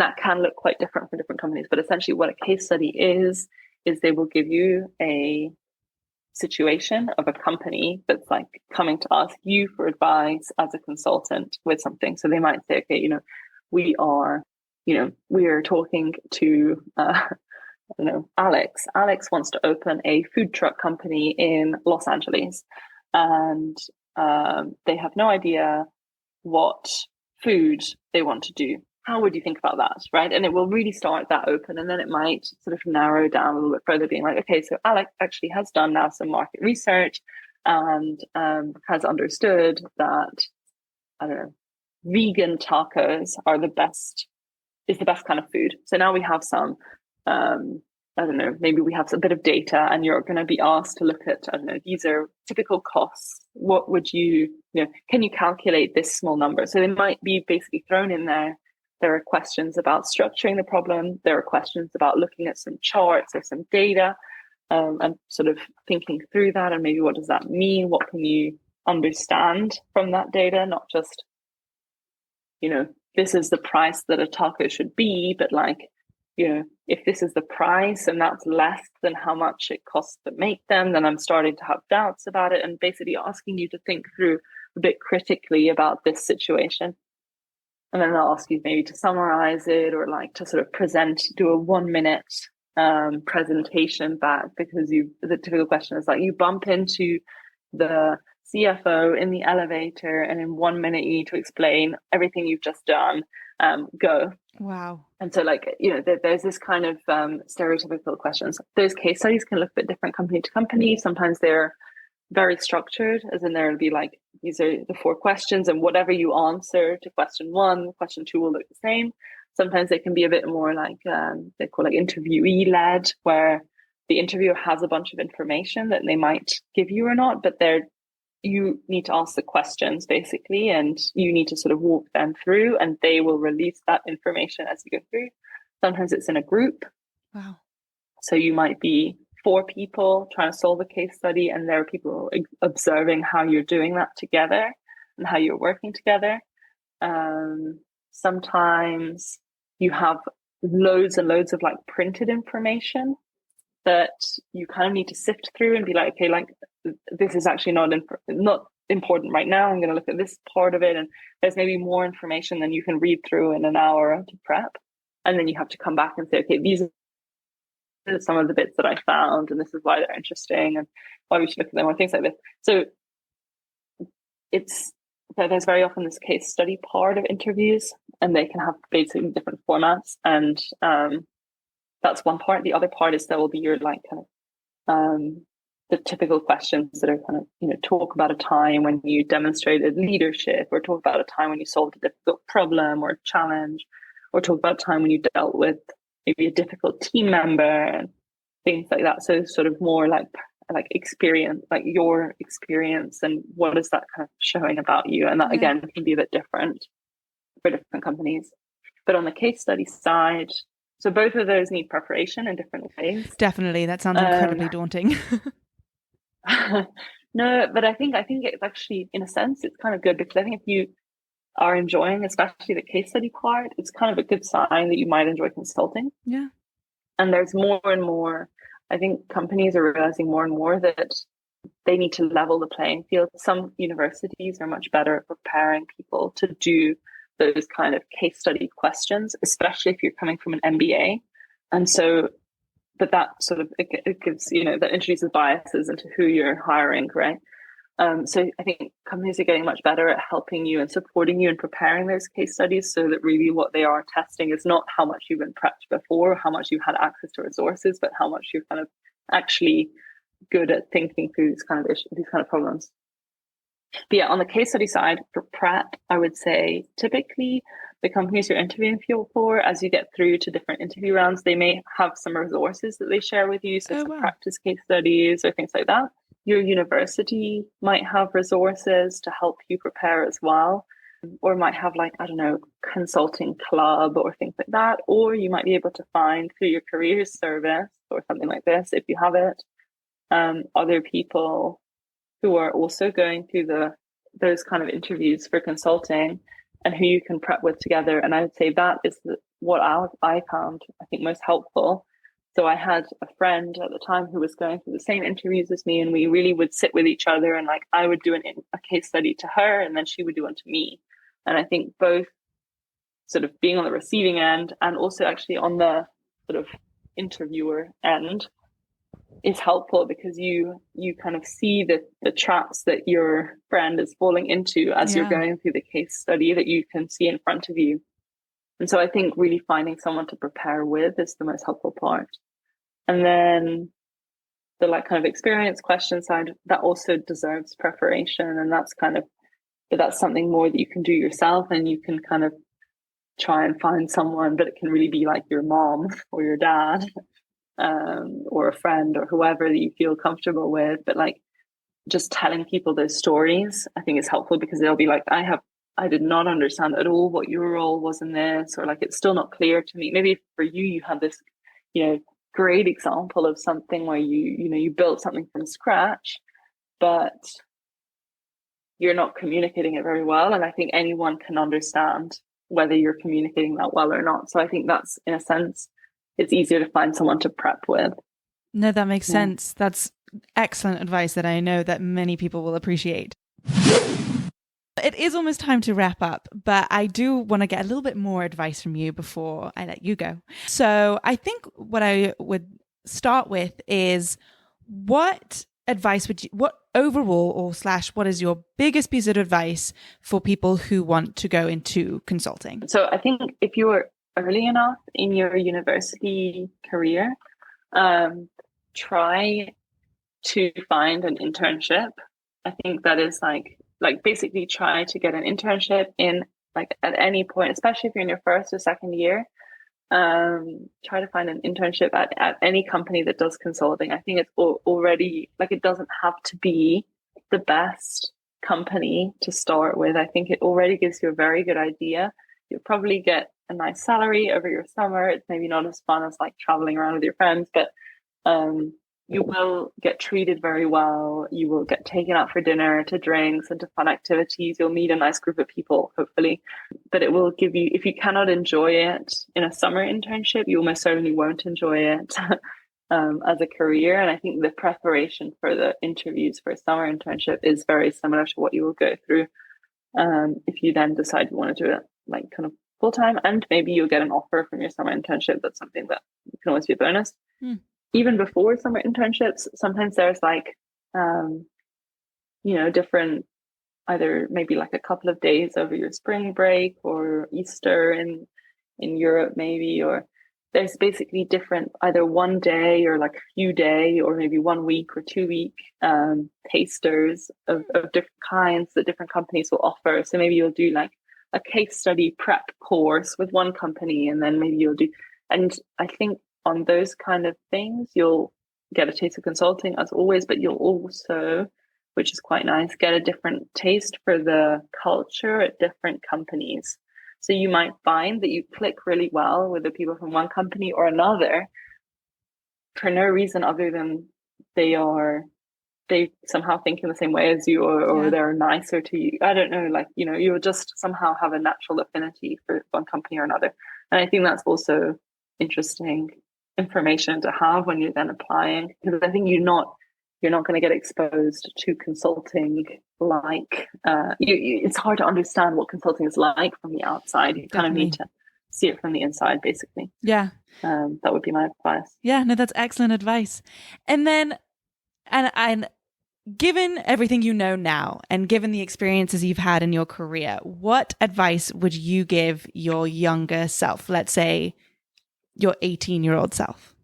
that can look quite different for different companies. But essentially what a case study is they will give you a situation of a company that's like coming to ask you for advice as a consultant with something. So they might say, okay, we are talking to I don't know, Alex. Alex wants to open a food truck company in Los Angeles, and they have no idea what food they want to do. How would you think about that, right? And it will really start that open, and then it might sort of narrow down a little bit further, being like, okay, so Alex actually has done now some market research and has understood that, I don't know, vegan tacos are the best kind of food. So now we have some I don't know, maybe we have a bit of data and you're going to be asked to look at, I don't know, these are typical costs. What would can you calculate this small number? So they might be basically thrown in there. There are questions about structuring the problem. There are questions about looking at some charts or some data and sort of thinking through that. And maybe what does that mean? What can you understand from that data? Not just, this is the price that a taco should be, but like, if this is the price and that's less than how much it costs to make them, then I'm starting to have doubts about it, and basically asking you to think through a bit critically about this situation. And then they'll ask you maybe to summarize it or like to sort of do a 1 minute presentation back, because the typical question is like, you bump into the CFO in the elevator and in 1 minute you need to explain everything you've just done. Go. Wow. And so like, there's this kind of stereotypical questions. Those case studies can look a bit different company to company. Sometimes they're very structured, as in there'll be like, these are the 4 questions and whatever you answer to question 1, question 2 will look the same. Sometimes they can be a bit more like, they call it interviewee led, where the interviewer has a bunch of information that they might give you or not, but they're you need to ask the questions basically, and you need to sort of walk them through, and they will release that information as you go through. Sometimes it's in a group. Wow. So you might be 4 people trying to solve a case study, and there are people observing how you're doing that together and how you're working together. Sometimes you have loads and loads of like printed information that you kind of need to sift through and be like, okay, like this is actually not important right now. I'm going to look at this part of it, and there's maybe more information than you can read through in an hour to prep. And then you have to come back and say, okay, these are some of the bits that I found, and this is why they're interesting, and why we should look at them, or things like this. So there's very often this case study part of interviews, and they can have basically different formats. And that's one part. The other part is there will be your like kind of the typical questions that are kind of, you know, talk about a time when you demonstrated leadership, or talk about a time when you solved a difficult problem or challenge, or talk about a time when you dealt with maybe a difficult team member and things like that. So sort of more like experience, like your experience, and what is that kind of showing about you. And that again can be a bit different for different companies. But on the case study side, so both of those need preparation in different ways. Definitely. That sounds incredibly daunting. No, but I think it's actually, in a sense, it's kind of good, because I think if you are enjoying, especially the case study part, it's kind of a good sign that you might enjoy consulting. Yeah. And there's more and more, I think companies are realizing more and more that they need to level the playing field. Some universities are much better at preparing people to do those kind of case study questions, especially if you're coming from an MBA. And so, but that sort of, it gives, you know, that introduces biases into who you're hiring, right? So I think companies are getting much better at helping you and supporting you in preparing those case studies, so that really what they are testing is not how much you've been prepped before, how much you've had access to resources, but how much you're kind of actually good at thinking through these kind of issues, these kind of problems. But yeah, on the case study side for prep, I would say typically the companies you're interviewing for, as you get through to different interview rounds, they may have some resources that they share with you. So some practice case studies or things like that. Your university might have resources to help you prepare as well, or might have like, I don't know, consulting club or things like that. Or you might be able to find through your careers service or something like this, if you have it, other people who are also going through those kind of interviews for consulting, and who you can prep with together. And I would say that is what I found, I think, most helpful. So I had a friend at the time who was going through the same interviews as me, and we really would sit with each other, and like I would do a case study to her, and then she would do one to me. And I think both sort of being on the receiving end and also actually on the sort of interviewer end is helpful, because you kind of see the traps that your friend is falling into as you're going through the case study that you can see in front of you. And so I think really finding someone to prepare with is the most helpful part. And then the like kind of experience question side, that also deserves preparation. And that's something more that you can do yourself, and you can kind of try and find someone, but it can really be like your mom or your dad, or a friend or whoever that you feel comfortable with. But like just telling people those stories, I think is helpful, because they'll be like, I did not understand at all what your role was in this, or like it's still not clear to me. Maybe for you had this, you know, great example of something where you built something from scratch, but you're not communicating it very well. And I think anyone can understand whether you're communicating that well or not. So I think that's, in a sense, it's easier to find someone to prep with. No, that makes sense. That's excellent advice that I know that many people will appreciate. It is almost time to wrap up, but I do want to get a little bit more advice from you before I let you go. So I think what I would start with is, what advice what overall, or / what is your biggest piece of advice for people who want to go into consulting? So I think if you are early enough in your university career, try to find an internship. I think that is like basically try to get an internship in, like, at any point, especially if you're in your first or second year. Try to find an internship at any company that does consulting. I think it's already, like, it doesn't have to be the best company to start with. I think it already gives you a very good idea. You'll probably get a nice salary over your summer. It's maybe not as fun as like traveling around with your friends, but you will get treated very well. You will get taken out for dinner, to drinks, and to fun activities. You'll meet a nice group of people, hopefully. But it will give you, if you cannot enjoy it in a summer internship, you almost certainly won't enjoy it as a career. And I think the preparation for the interviews for a summer internship is very similar to what you will go through if you then decide you want to do it like kind of full time. And maybe you'll get an offer from your summer internship. That's something that can always be a bonus. Even before summer internships, sometimes there's like, different, either maybe like a couple of days over your spring break or Easter in Europe maybe, or there's basically different, either one day or like a few day or maybe 1 week or 2 week tasters of different kinds that different companies will offer. So maybe you'll do like a case study prep course with one company, and then maybe you'll do, and I think on those kind of things, you'll get a taste of consulting as always, but you'll also, which is quite nice, get a different taste for the culture at different companies. So you might find that you click really well with the people from one company or another for no reason other than they somehow think in the same way as you, or they're nicer to you. I don't know, like, you'll just somehow have a natural affinity for one company or another. And I think that's also interesting information to have when you're then applying, because I think you're not going to get exposed to consulting like it's hard to understand what consulting is like from the outside. You kind of need to see it from the inside, basically. That would be my advice. No, that's excellent advice. And then and given everything you know now, and given the experiences you've had in your career, what advice would you give your younger self? Let's say your 18-year-old self.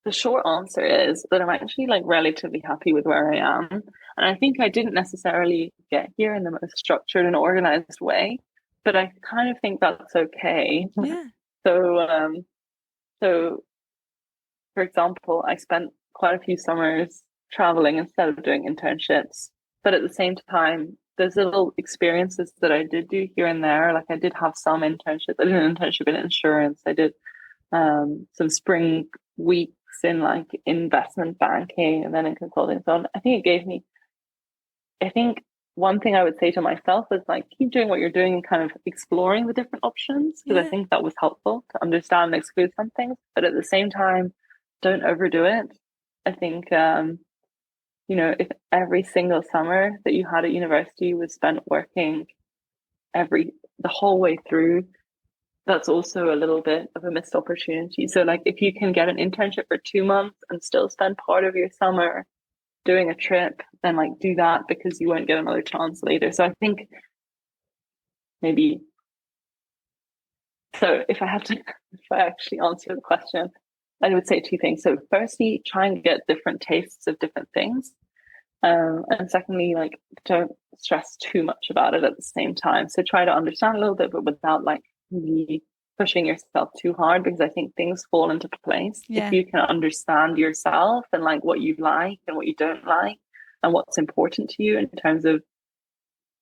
The short answer is that I'm actually like relatively happy with where I am. And I think I didn't necessarily get here in the most structured and organized way, but I kind of think that's okay. Yeah. So for example, I spent quite a few summers traveling instead of doing internships. But at the same time, there's little experiences that I did do here and there. Like I did have some internships. I did an internship in insurance. I did some spring weeks in like investment banking and then in consulting. So I think one thing I would say to myself is like, keep doing what you're doing and kind of exploring the different options, because I think that was helpful to understand and exclude some things. But at the same time, don't overdo it. I think, if every single summer that you had at university was spent working the whole way through, that's also a little bit of a missed opportunity. So like if you can get an internship for 2 months and still spend part of your summer doing a trip, then like do that, because you won't get another chance later. So I think maybe, so if I actually answer the question, I would say 2 things. So firstly, try and get different tastes of different things. And secondly, like don't stress too much about it at the same time. So try to understand a little bit, but without like really pushing yourself too hard, because I think things fall into place if you can understand yourself and like what you like and what you don't like and what's important to you in terms of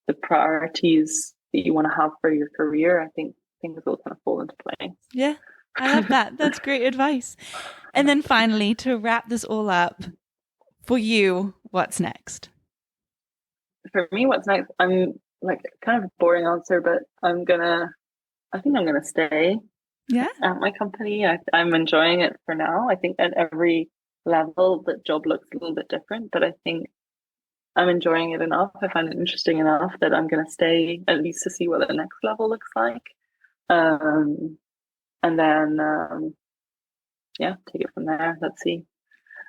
the priorities that you want to have for your career. I think things will kind of fall into place. Yeah, I love that. That's great advice. And then finally, to wrap this all up, for you, what's next? For me, what's next? I'm like kind of a boring answer, but I think I'm going to stay at my company. I'm enjoying it for now. I think at every level, the job looks a little bit different, but I think I'm enjoying it enough. I find it interesting enough that I'm going to stay at least to see what the next level looks like. And then, take it from there. Let's see.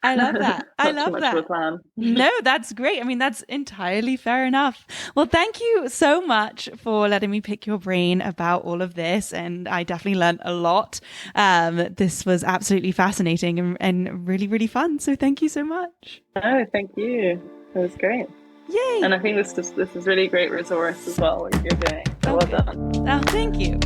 I love that. I love too much that. of a plan. No, that's great. I mean, that's entirely fair enough. Well, thank you so much for letting me pick your brain about all of this. And I definitely learned a lot. This was absolutely fascinating and really, really fun. So thank you so much. Oh, thank you. It was great. Yay. And I think this is really a great resource as well, what you're doing. So well done. Oh, thank you.